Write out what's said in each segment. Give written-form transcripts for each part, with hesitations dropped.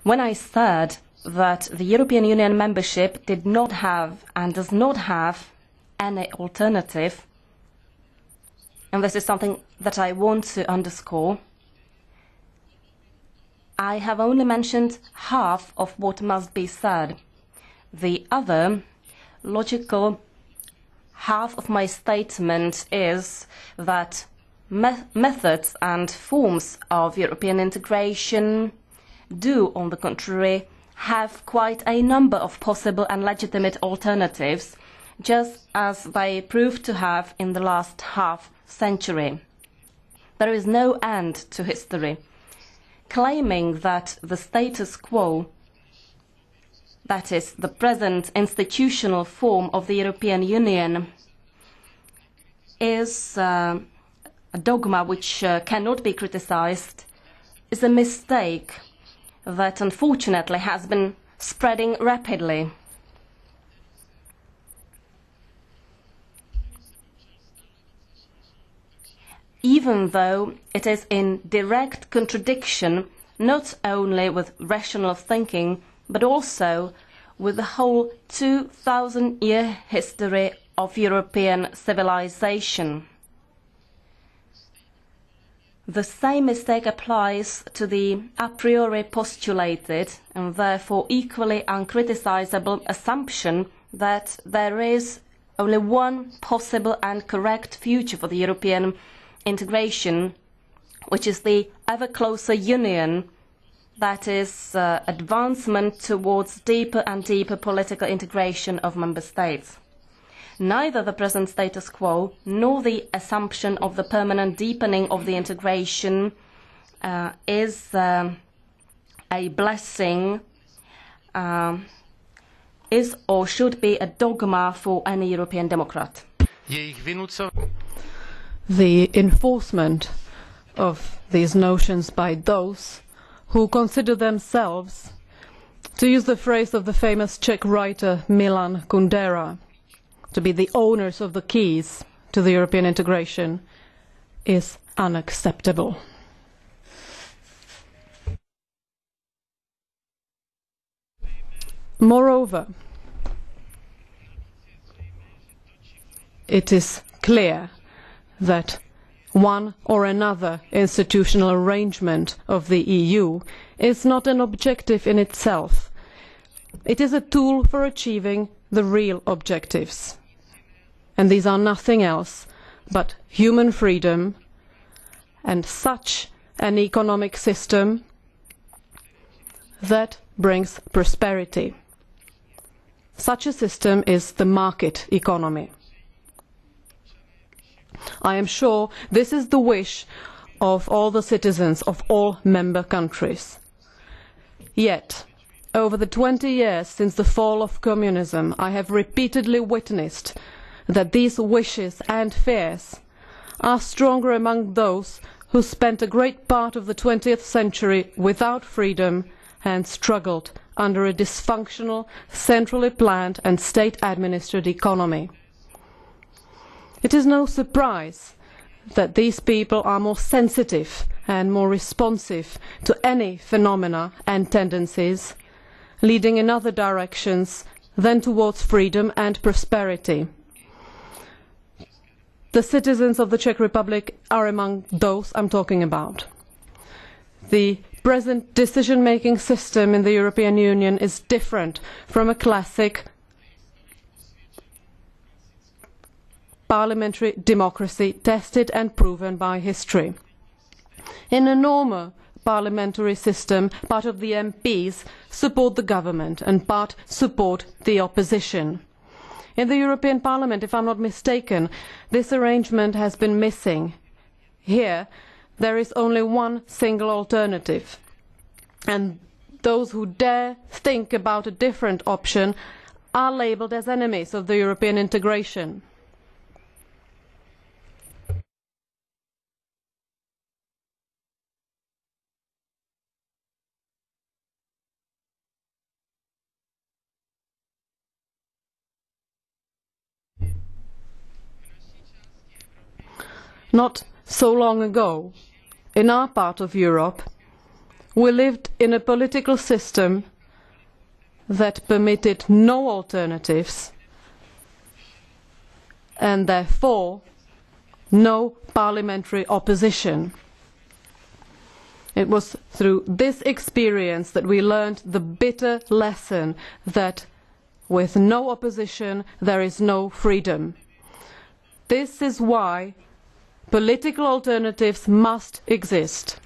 When I said that the European Union membership did not have and does not have any alternative, and this is something that I want to underscore, I have only mentioned half of what must be said. The other logical half of my statement is that methods and forms of European integration do, on the contrary, have quite a number of possible and legitimate alternatives, just as they proved to have in the last half-century. There is no end to history. Claiming that the status quo, that is, the present institutional form of the European Union, is a dogma which cannot be criticized, is a mistake that unfortunately has been spreading rapidly. Even though it is in direct contradiction not only with rational thinking, but also with the whole 2,000-year history of European civilization. The same mistake applies to the a priori postulated and therefore equally uncriticisable assumption that there is only one possible and correct future for the European integration, which is the ever closer union, that is, advancement towards deeper and deeper political integration of member states. Neither the present status quo nor the assumption of the permanent deepening of the integration is a blessing, is or should be a dogma for any European democrat. The enforcement of these notions by those who consider themselves, to use the phrase of the famous Czech writer Milan Kundera, to be the owners of the keys to the European integration, is unacceptable. Moreover, it is clear that one or another institutional arrangement of the EU is not an objective in itself. It is a tool for achieving the real objectives. And these are nothing else but human freedom and such an economic system that brings prosperity. Such a system is the market economy. I am sure this is the wish of all the citizens of all member countries. Yet, over the 20 years since the fall of communism, I have repeatedly witnessed that these wishes and fears are stronger among those who spent a great part of the 20th century without freedom and struggled under a dysfunctional, centrally planned and state-administered economy. It is no surprise that these people are more sensitive and more responsive to any phenomena and tendencies leading in other directions than towards freedom and prosperity. The citizens of the Czech Republic are among those I am talking about. The present decision-making system in the European Union is different from a classic parliamentary democracy tested and proven by history. In a normal parliamentary system, part of the MPs support the government and part support the opposition. In the European Parliament, if I am not mistaken, this arrangement has been missing. Here, there is only one single alternative, and those who dare think about a different option are labelled as enemies of the European integration. Not so long ago, in our part of Europe, we lived in a political system that permitted no alternatives and therefore no parliamentary opposition. It was through this experience that we learned the bitter lesson that with no opposition there is no freedom. This is why political alternatives must exist.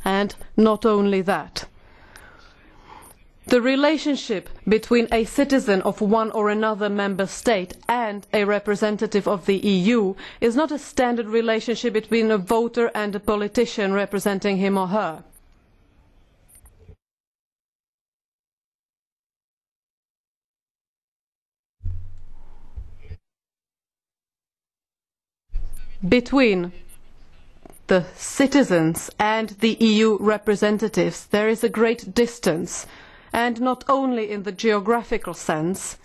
And not only that. The relationship between a citizen of one or another member state and a representative of the EU is not a standard relationship between a voter and a politician representing him or her. Between the citizens and the EU representatives there is a great distance, and not only in the geographical sense,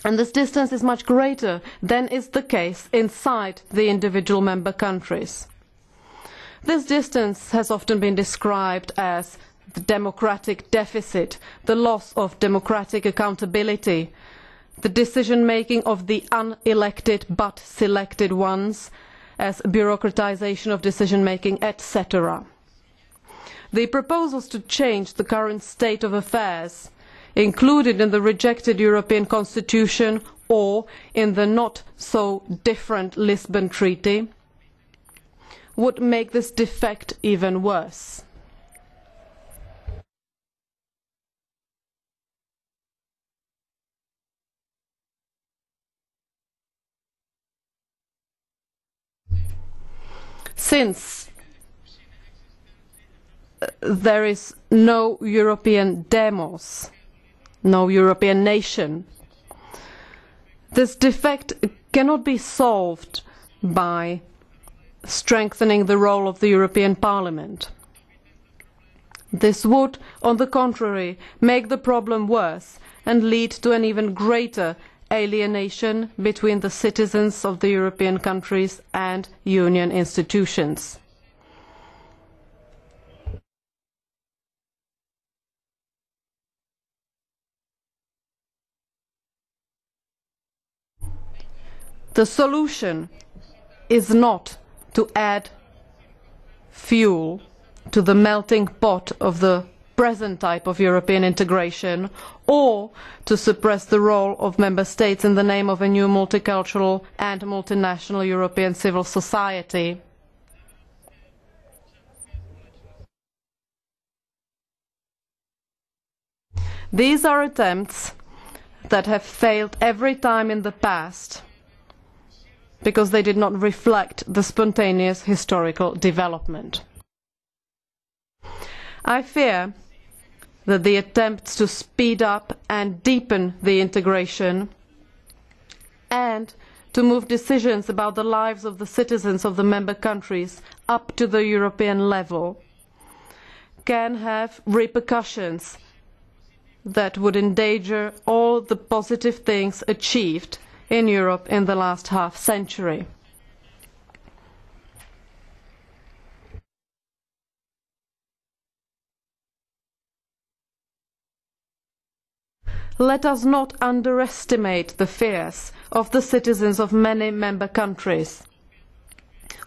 and this distance is much greater than is the case inside the individual member countries. This distance has often been described as the democratic deficit, the loss of democratic accountability, the decision making of the unelected but selected ones, as bureaucratisation of decision making, etc. The proposals to change the current state of affairs, included in the rejected European Constitution or in the not so different Lisbon Treaty, would make this defect even worse. Since there is no European demos, no European nation, this defect cannot be solved by strengthening the role of the European Parliament. This would, on the contrary, make the problem worse and lead to an even greater alienation between the citizens of the European countries and Union institutions. The solution is not to add fuel to the melting pot of the present type of European integration, or to suppress the role of member states in the name of a new multicultural and multinational European civil society. These are attempts that have failed every time in the past because they did not reflect the spontaneous historical development. I fear that the attempts to speed up and deepen the integration and to move decisions about the lives of the citizens of the member countries up to the European level can have repercussions that would endanger all the positive things achieved in Europe in the last half-century. Let us not underestimate the fears of the citizens of many member countries,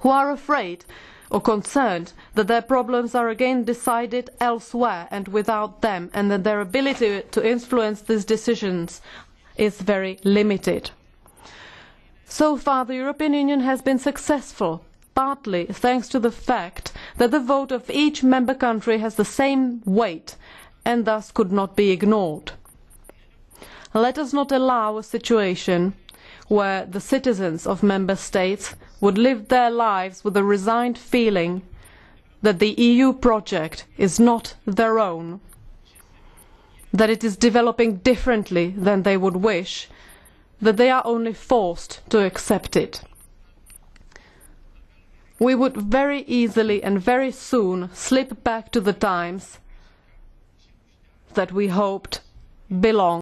who are afraid or concerned that their problems are again decided elsewhere and without them, and that their ability to influence these decisions is very limited. So far, the European Union has been successful, partly thanks to the fact that the vote of each member country has the same weight and thus could not be ignored. Let us not allow a situation where the citizens of member states would live their lives with a resigned feeling that the EU project is not their own, that it is developing differently than they would wish, that they are only forced to accept it. We would very easily and very soon slip back to the times that we hoped belonged